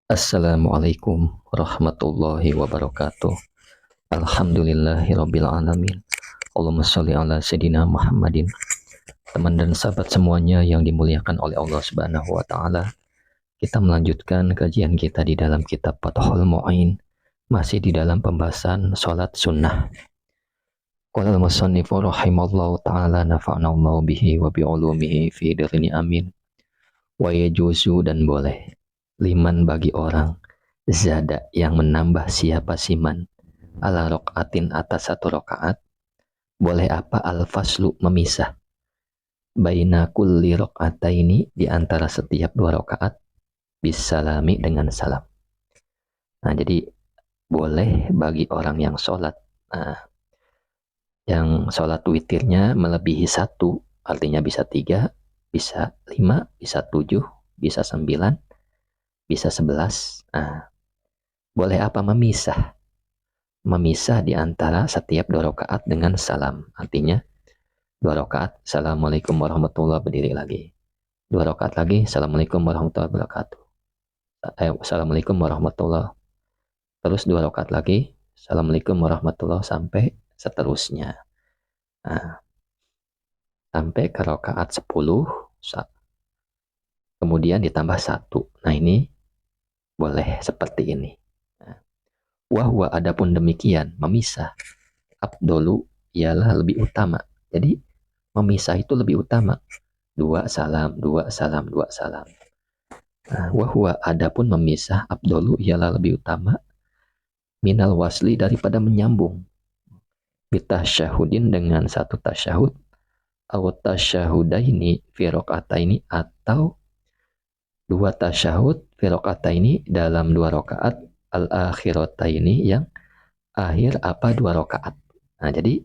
Assalamualaikum warahmatullahi wabarakatuh. Alhamdulillahirabbil alamin. Allahumma sholli ala sayidina Muhammadin. Teman dan sahabat semuanya yang dimuliakan oleh Allah Subhanahu wa taala. Kita melanjutkan kajian kita di dalam kitab Fathul Mu'in, masih di dalam pembahasan salat sunnah. Qala al-musannifu rahimallahu taala nafa'na Allah bihi wa bi ulumihi fi darini amin. Wa yajuzu dan boleh liman bagi orang zada yang menambah siapa siman ala rokaatin atas satu rokaat, boleh apa al-faslu memisah baina kulli rokaataini di antara setiap dua rokaat bisalami dengan salam. Nah, jadi boleh bagi orang yang sholat, yang sholat witirnya melebihi satu, artinya bisa 3, bisa 5, bisa 7, bisa 9, bisa 11. Nah, boleh apa memisah di antara setiap dua rakaat dengan salam. Artinya dua rakaat, assalamualaikum warahmatullahi, berdiri lagi. Dua rakaat lagi, assalamualaikum warahmatullahi wabarakatuh. Assalamualaikum warahmatullahi. Terus dua rakaat lagi, assalamualaikum warahmatullahi, sampai seterusnya. Nah, sampai ke rakaat 10, kemudian ditambah 1. Nah, ini boleh seperti ini. Wahwa adapun demikian, memisah abdolu ialah lebih utama. Jadi memisah itu lebih utama. 2 salam, 2 salam, 2 salam. Nah, wahwa adapun memisah abdolu ialah lebih utama minal wasli daripada menyambung. Bitasyahudin dengan satu tasyahud, atau tasyahudaini fi rakaataini, atau dua tasyahud fi rakaataini dalam dua rakaat al-akhirataini yang akhir apa dua rakaat. Nah, jadi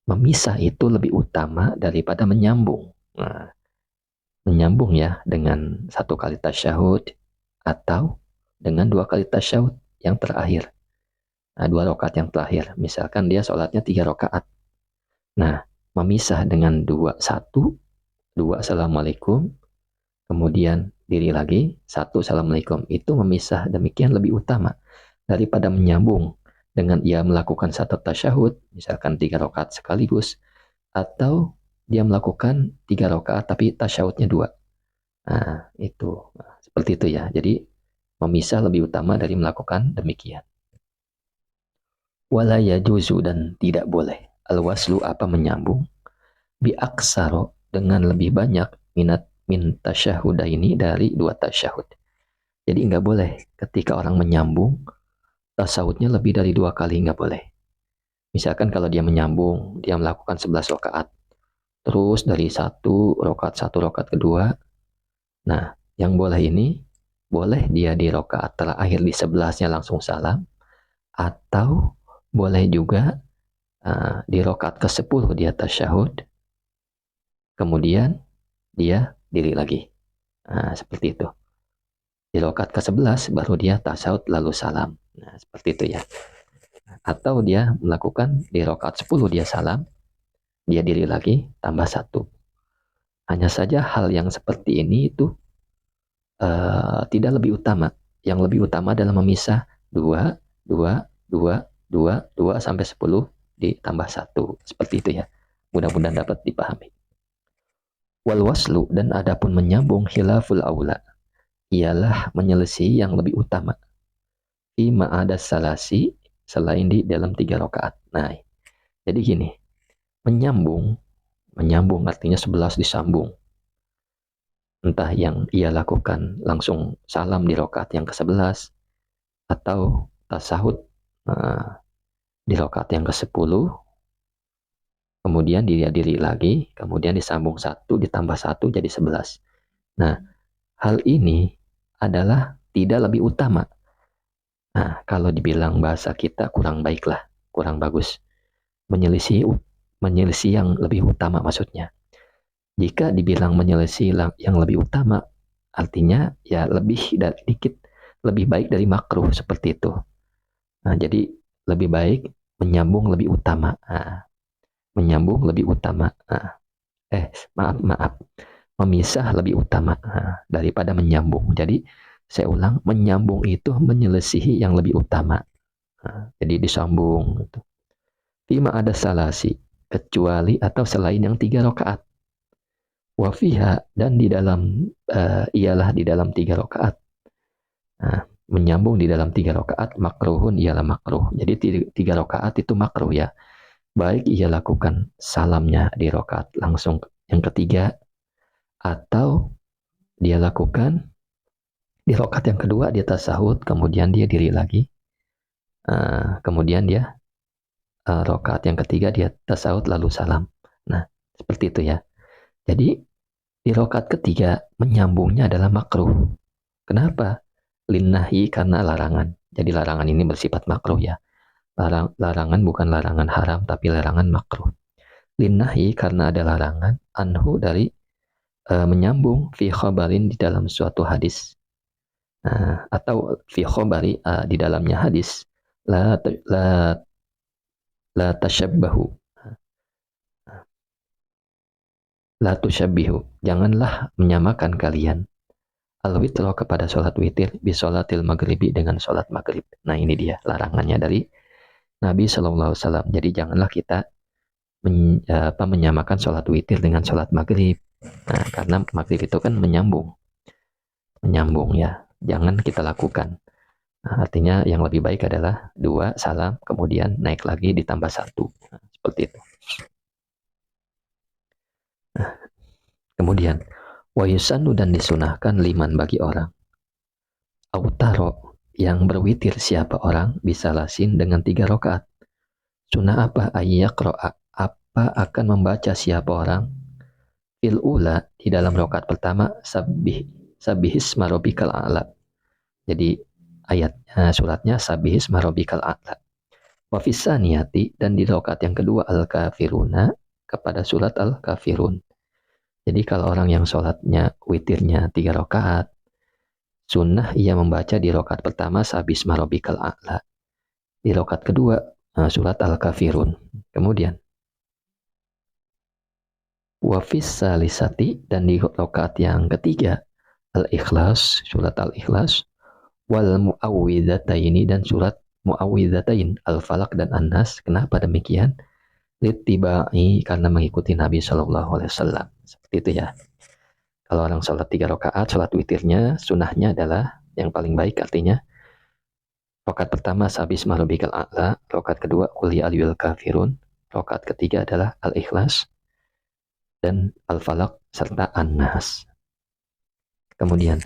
memisah itu lebih utama daripada menyambung. Nah, menyambung ya dengan satu kali tasyahud atau dengan dua kali tasyahud yang terakhir. Nah, dua rakaat yang terakhir. Misalkan dia sholatnya 3 rakaat. Nah, memisah dengan 1, 2 assalamualaikum, kemudian diri lagi, 1 assalamualaikum. Itu memisah demikian lebih utama daripada menyambung dengan ia melakukan satu tasyahud, misalkan 3 rakaat sekaligus, atau dia melakukan 3 rakaat tapi tasyahudnya 2. Nah, itu. Nah, seperti itu ya. Jadi, memisah lebih utama dari melakukan demikian. Wala yajuzu dan tidak boleh. Al-waslu apa menyambung. Bi aksaro dengan lebih banyak min tasyahudaini dari 2 tasyahud. Jadi nggak boleh ketika orang menyambung, tasyahudnya lebih dari 2 kali, nggak boleh. Misalkan kalau dia menyambung, dia melakukan 11 rakaat. Terus dari satu rakaat kedua. Nah, yang boleh ini, boleh dia di rakaat terakhir di 11-nya langsung salam, atau boleh juga di rakaat ke-10 dia tasyahud, kemudian dia diri lagi. Nah, seperti itu. Di rakaat ke-11 baru dia tasyahud lalu salam. Nah, seperti itu ya. Atau dia melakukan di rakaat 10 dia salam, dia diri lagi, tambah 1. Hanya saja hal yang seperti ini itu tidak lebih utama. Yang lebih utama adalah memisah 2, 2, 2, 2, 2 sampai 10 ditambah 1. Seperti itu ya. Mudah-mudahan dapat dipahami. Wal waslu dan adapun menyambung khilaful aula ialah menyelisih yang lebih utama. Ima ada salasi selain di dalam 3 rakaat. Nah, jadi gini. Menyambung artinya 11 disambung. Entah yang ia lakukan langsung salam di rakaat yang ke-11 atau tasahud di rakaat yang ke-10, kemudian dia diri lagi, kemudian disambung 1 ditambah 1 jadi 11. Nah, hal ini adalah tidak lebih utama. Nah, kalau dibilang bahasa kita kurang baiklah, kurang bagus. Menyelisih yang lebih utama maksudnya. Jika dibilang menyelisih yang lebih utama, artinya ya lebih dari dikit, lebih baik dari makruh seperti itu. Nah, jadi lebih baik menyambung lebih utama. Nah, menyambung lebih utama. Nah, maaf. Memisah lebih utama daripada menyambung. Jadi Saya ulang, menyambung itu menyelisihi yang lebih utama. Nah, jadi disambung. Gitu. Fima ada salasi, kecuali atau selain yang 3 rakaat. Wafiha dan di dalam ialah di dalam 3 rakaat. Nah, menyambung di dalam 3 rakaat makruhun ialah makruh. Jadi 3 rakaat itu makruh ya. Baik ia lakukan salamnya di rakaat langsung yang ketiga atau dia lakukan di rakaat yang kedua dia tasahud kemudian dia diri lagi. Kemudian dia rakaat yang ketiga dia tasawuf lalu salam. Nah, seperti itu ya. Jadi di rakaat ketiga menyambungnya adalah makruh. Kenapa? Linnahi karena larangan. Jadi larangan ini bersifat makruh ya. Larangan bukan larangan haram tapi larangan makruh. Linnahi karena ada larangan anhu dari menyambung fi khabarin di dalam suatu hadis. Atau fi khabari di dalamnya hadis la la la tashabbahu. La tusyabbihu, janganlah menyamakan kalian al-witro kepada sholat witir bisolatil maghribi dengan sholat maghrib. Nah ini dia larangannya dari Nabi SAW. Jadi janganlah kita menyamakan sholat witir dengan sholat maghrib. Nah karena maghrib itu kan menyambung ya. Jangan kita lakukan. Nah, artinya yang lebih baik adalah 2 salam kemudian naik lagi ditambah 1. Nah, seperti itu. Nah, kemudian wayusanu dan disunahkan liman bagi orang. Autaro yang berwitir siapa orang bisa lasin dengan 3 rakaat. Sunnah apa? Ayyaqro'a. Apa akan membaca siapa orang? Fil ula di dalam rakaat pertama sabbihisma rabbikal a'la. Jadi ayatnya suratnya sabbihisma rabbikal a'la. Wa fisaniyati dan di rakaat yang kedua al-kafiruna kepada surat al-kafirun. Jadi kalau orang yang sholatnya witirnya 3 rakaat, sunnah ia membaca di rakaat pertama sabisma rabbikal a'la. Di rakaat kedua surat al-kafirun. Kemudian wafis salisati dan di rakaat yang ketiga al-ikhlas, surat al-ikhlas, wal muawwidhataini dan surat muawwidhatain al-falaq dan an-nas. Kenapa demikian? Littibai karena mengikuti Nabi SAW. Seperti itu ya. Kalau orang sholat 3 rakaat, sholat witirnya, sunnahnya adalah yang paling baik artinya. Rakaat pertama sabisma rabbikal a'la, rakaat kedua qul ya ayyuhal kafirun, rakaat ketiga adalah al-ikhlas dan al-falaq serta an-nas. Kemudian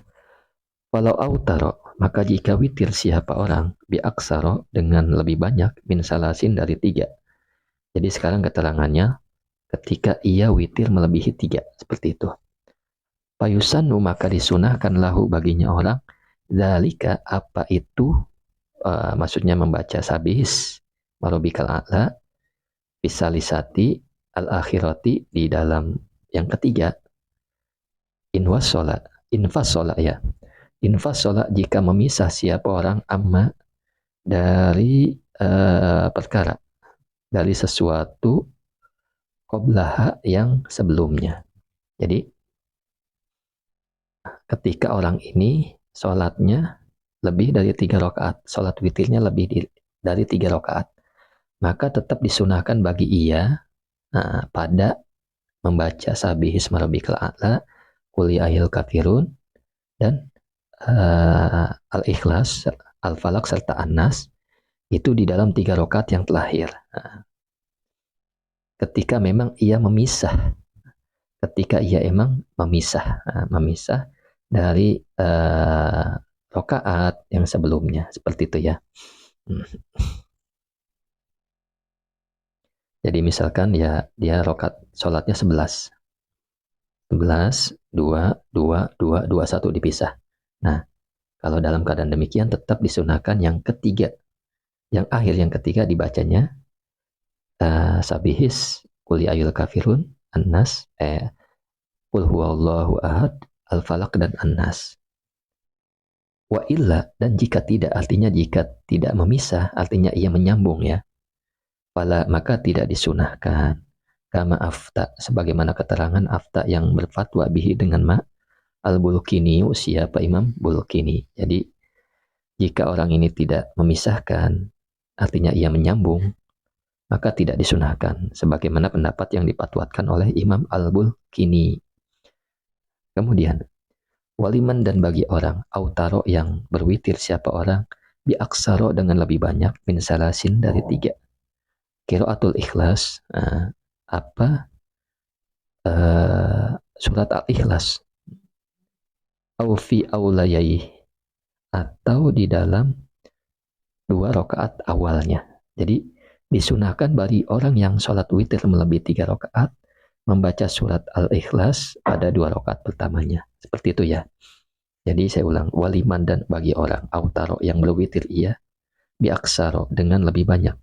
walau autaro, maka jika witir siapa orang biaksaro dengan lebih banyak min salasin dari 3. Jadi sekarang keterangannya ketika ia witir melebihi 3 seperti itu. Payusanu maka disunahkan lahu baginya orang zalika apa itu maksudnya membaca sabihis marobikal a'la bisalisati al-akhirati di dalam yang ketiga infasola ya. Infasola jika memisah siapa orang amma dari perkara dari sesuatu qoblaha yang sebelumnya. Jadi ketika orang ini sholatnya lebih dari 3 rakaat, sholat witirnya lebih dari 3 rakaat, maka tetap disunahkan bagi ia pada membaca sabbihisma rabbikal a'la, qul ya ayyuhal kafirun dan al-ikhlas, al-falaq serta an-nas itu di dalam 3 rakaat yang terakhir. Ketika memang ia memisah, memisah dari rakaat yang sebelumnya, seperti itu ya. Jadi misalkan ya dia rakaat sholatnya 11, 2, 2, 2, 2, 1 dipisah. Nah, kalau dalam keadaan demikian tetap disunahkan yang ketiga, yang akhir yang ketiga dibacanya sabihis qul ya ayyuhal kafirun an-nas qul huwallahu ahad al-falaq dan an-nas. Wa illa dan jika tidak artinya jika tidak memisah artinya ia menyambung ya. Fala maka tidak disunahkan. Kama afta sebagaimana keterangan afta yang berfatwa bihi dengan Al-Bulkini, siapa Imam Bulkini. Jadi jika orang ini tidak memisahkan, artinya ia menyambung, maka tidak disunahkan. Sebagaimana pendapat yang dipatwakan oleh Imam Al-Bulkini. Kemudian, waliman dan bagi orang, autaro yang berwitir siapa orang, biaksaro dengan lebih banyak, min salasin dari 3. Qiraatul Ikhlas, surat Al-Ikhlas, au fi aulayai, atau di dalam 2 rakaat awalnya. Jadi disunahkan bagi orang yang sholat witir melebihi 3 rakaat membaca surat Al-Ikhlas pada 2 rakaat pertamanya. Seperti itu ya. Jadi saya ulang, waliman dan bagi orang, autaro yang berwitir ia, biaksaro dengan lebih banyak,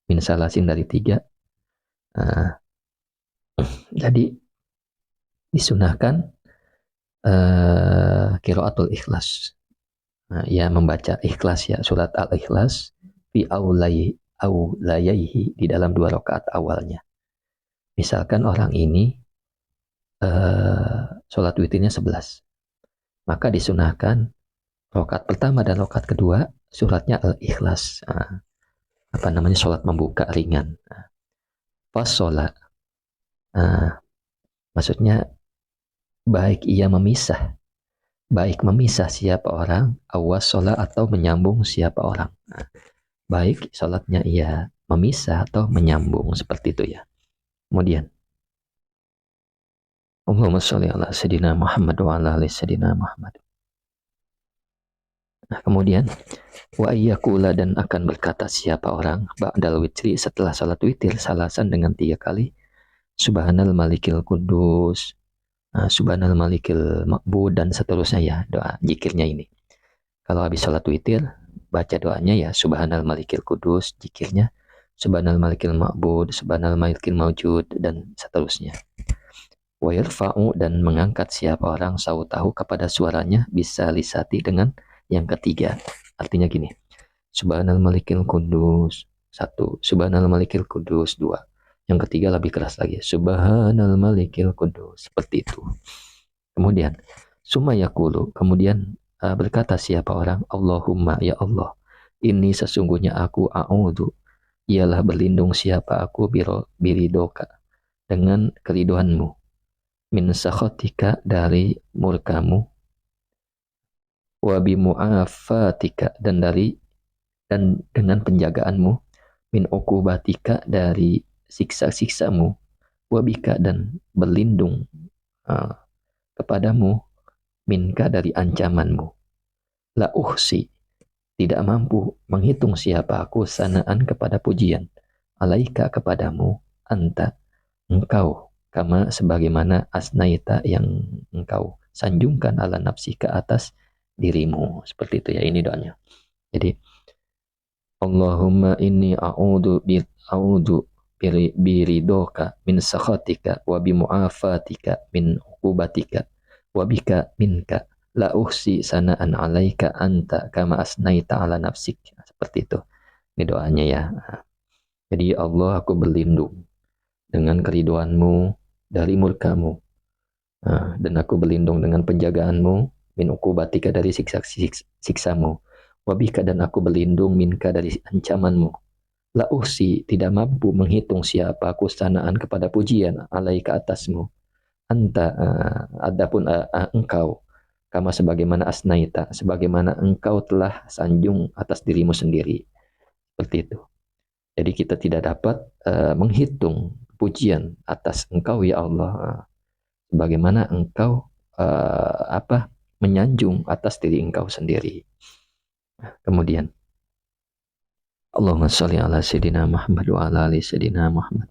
min salasin dari 3. Jadi disunahkan qiraatul Ikhlas. Ya membaca ikhlas ya, surat Al-Ikhlas fi aulayaihi di dalam 2 rakaat awalnya. Misalkan orang ini sholat witirnya 11, maka disunahkan rakaat pertama dan rakaat kedua suratnya Al-Ikhlas, sholat membuka ringan. Pas sholat, maksudnya baik ia memisah siapa orang, awas sholat atau menyambung siapa orang. Baik sholatnya ia memisah atau menyambung, seperti itu ya. Kemudian, Allahumma sholli ala sayyidina Muhammad wa ala ali sayyidina Muhammad. Nah, kemudian, wa ayyakula dan akan berkata siapa orang, ba'dal witri setelah salat witir, salasan dengan 3 kali, subhanal malikil kudus, subhanal malikil ma'bud, dan seterusnya ya, doa zikirnya ini. Kalau habis salat witir, baca doanya ya, subhanal malikil kudus, zikirnya, subhanal malikil ma'bud, subhanal malikil mawjud, dan seterusnya. Wa yarfa'u dan mengangkat siapa orang sautahu kepada suaranya bisa lisati dengan yang ketiga. Artinya gini, subhanal malikil kudus 1, subhanal malikil kudus 2. Yang ketiga lebih keras lagi, subhanal malikil kudus, seperti itu. Kemudian summa yaqulu, kemudian berkata siapa orang, Allahumma ya Allah, ini sesungguhnya aku a'udzu, ialah berlindung siapa aku biridoka dengan keriduanmu, min sakhatika dari murkamu, wa bimu'afatika dan dengan penjagaanmu, min uqubatika dari siksa-siksamu, wa bika dan berlindung kepadamu, minka dari ancamanmu. La uhsi, tidak mampu menghitung siapa aku sanaan kepada pujian, alaika kepadamu, anta engkau, kama sebagaimana asnaita yang engkau sanjungkan ala nafsi ke atas dirimu. Seperti itu ya, ini doanya. Jadi Allahumma inni a'udzu biridoka min sakhatika wa bimu'afatika min uqubatika wa bika minka la uhsi sana'an alaika anta kama asnaita ala nafsik. Seperti itu. Ini doanya ya. Jadi Allah, aku berlindung dengan keriduanmu dari murkamu, dan aku berlindung dengan penjagaanmu, min uqubatika dari siksamu, wabika dan aku berlindung minka dari ancamanmu. La uhsi, tidak mampu menghitung siapa aku sanaan kepada pujian, alaika atasmu, anta adapun engkau, kama sebagaimana asnaita, sebagaimana engkau telah sanjung atas dirimu sendiri. Seperti itu. Jadi kita tidak dapat menghitung pujian atas engkau ya Allah, sebagaimana engkau menyanjung atas diri engkau sendiri. Kemudian Allahumma sholli ala sayyidina Muhammad wa ala ali sayyidina Muhammad.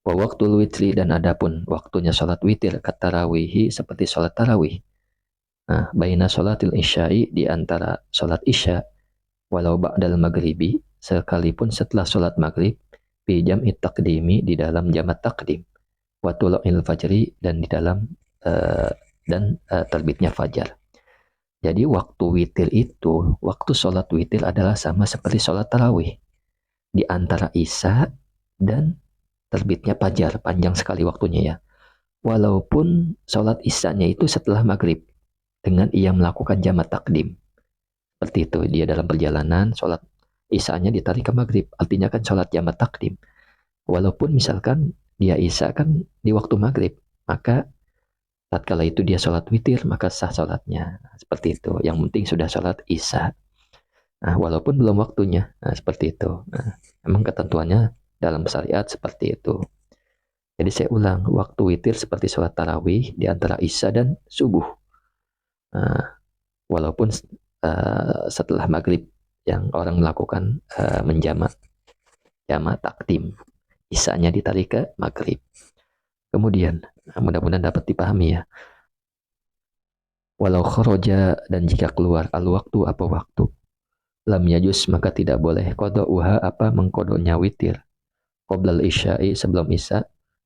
Wa waqtul witri, dan adapun waktunya salat witir, katarawihi seperti salat tarawih. Baina salatil isya'i, di antara salat isya, walau ba'dal maghribi, sekalipun setelah salat maghrib, bi jam'i taqdimi, di dalam jamak takdim, wa tulu'il fajri, dan di dalam terbitnya fajar. Jadi waktu witir itu, waktu sholat witir adalah sama seperti sholat tarawih. Di antara isya dan terbitnya fajar, panjang sekali waktunya ya. walaupun sholat isya-nya itu setelah maghrib, dengan ia melakukan jamak takdim. Seperti itu, dia dalam perjalanan, sholat isya-nya ditarik ke maghrib, artinya kan sholat jamak takdim. Walaupun misalkan dia isya kan di waktu maghrib, maka tatkala itu dia sholat witir, maka sah sholatnya. Seperti itu, yang penting sudah sholat isya. Nah, walaupun belum waktunya, nah, seperti itu. Nah, memang ketentuannya dalam syariat seperti itu. Jadi saya ulang, waktu witir seperti sholat tarawih di antara isya dan subuh. Nah, walaupun setelah maghrib yang orang melakukan menjamak takdim, isanya ditarik ke maghrib. Kemudian, mudah-mudahan dapat dipahami ya. Walau khoroja, dan jika keluar al-waktu apa waktu, lam yajus maka tidak boleh qada'uha apa mengkodoknya witir. Qoblal isya'i sebelum isya,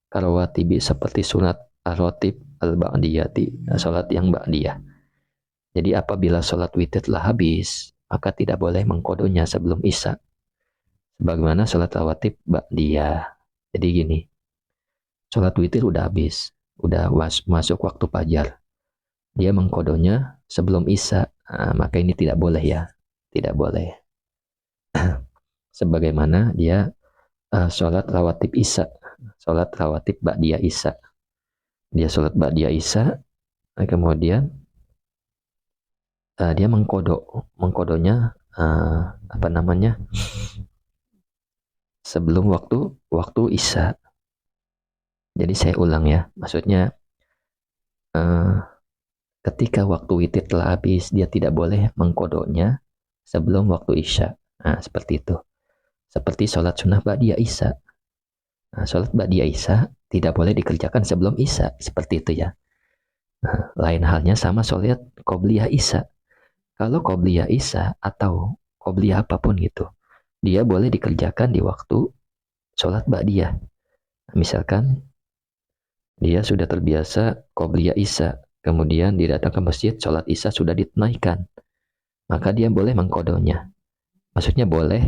karawatibi seperti sunat ar-ratib al-ba'diyati, salat yang ba'diyah. Jadi apabila salat witir telah habis, maka tidak boleh mengkodoknya sebelum isya. Sebagaimana salat rawatib ba'diyah. Jadi gini, salat witir udah habis, udah masuk waktu fajar. Dia mengkodonya sebelum isya, maka ini tidak boleh ya, tidak boleh. Sebagaimana dia sholat rawatib isya, sholat rawatib ba'diyah isya. Dia sholat ba'diyah isya, kemudian dia mengkodonya apa namanya, sebelum waktu isya. Jadi saya ulang ya, maksudnya ketika waktu witir telah habis, dia tidak boleh mengkodoknya sebelum waktu isya. Nah, seperti itu. Seperti sholat sunnah ba'diyah isya. Nah, sholat ba'diyah isya tidak boleh dikerjakan sebelum isya. Seperti itu ya. Nah, lain halnya sama sholat qobliyah isya. Kalau qobliyah isya atau qobliyah apapun gitu, dia boleh dikerjakan di waktu sholat ba'diyah. Misalkan dia sudah terbiasa qobliyah isya, kemudian dia datang ke masjid, sholat isya sudah ditunaikan, maka dia boleh mengkodonya. Maksudnya boleh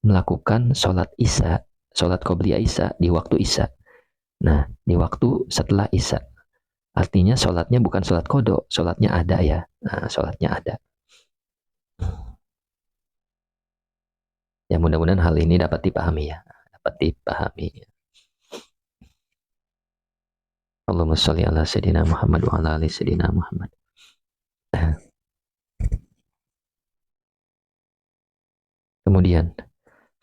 melakukan sholat isya, sholat qobliyah isya di waktu isya. Nah, di waktu setelah isya. Artinya sholatnya bukan sholat kodo, sholatnya ada ya. Nah, sholatnya ada. Ya mudah-mudahan hal ini dapat dipahami ya. Dapat dipahami. Allahumma sholli ala sayyidina Muhammad wa ala ali sayyidina Muhammad. Kemudian,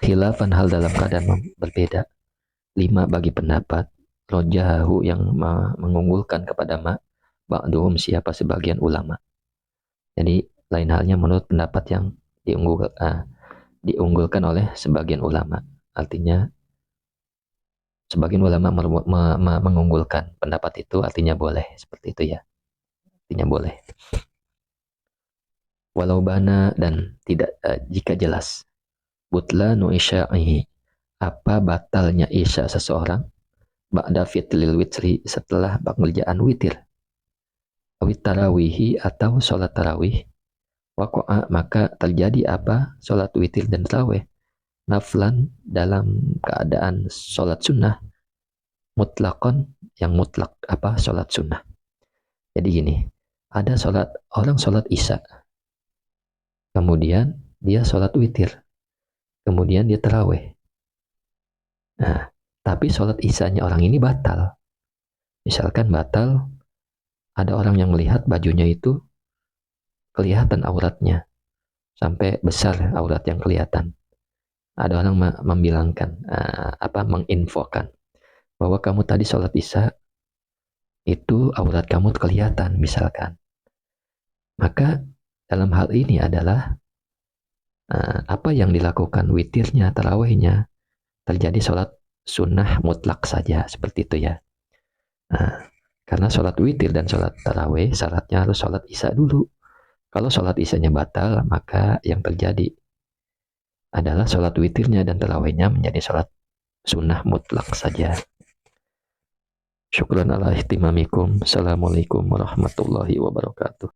khilafan hal dalam keadaan berbeda. 5 bagi pendapat. Rojahu yang mengunggulkan kepada ba'duhum siapa sebagian ulama. Jadi, lain halnya menurut pendapat yang diunggulkan oleh sebagian ulama. Artinya, sebagian ulama mengunggulkan pendapat itu, artinya boleh. Seperti itu ya. Artinya boleh. Walau bana, dan tidak jika jelas. Butlanu isya'ihi, apa batalnya isya seseorang ba'da fitlil witri, setelah pengerjaan witir. Awit tarawihi, atau sholat tarawih. Waqa'a, maka terjadi apa? Sholat witir dan tarawih. Naflan, dalam keadaan sholat sunnah. Mutlakon, yang mutlak apa? Sholat sunnah. Jadi gini, ada orang sholat isya, kemudian dia sholat witir, kemudian dia tarawih. Nah, tapi sholat isyanya orang ini batal. Misalkan batal, ada orang yang melihat bajunya itu kelihatan auratnya, sampai besar aurat yang kelihatan. Ada orang membilangkan, menginfokan, bahwa kamu tadi sholat isya, itu aurat kamu kelihatan, misalkan. Maka dalam hal ini adalah apa yang dilakukan witirnya, tarawihnya, terjadi sholat sunnah mutlak saja, seperti itu ya. Karena sholat witir dan sholat tarawih syaratnya harus sholat isya dulu. Kalau sholat isyanya batal, maka yang terjadi adalah sholat witirnya dan tarawihnya menjadi sholat sunnah mutlak saja. Syukran ala ihtimamikum. Assalamualaikum warahmatullahi wabarakatuh.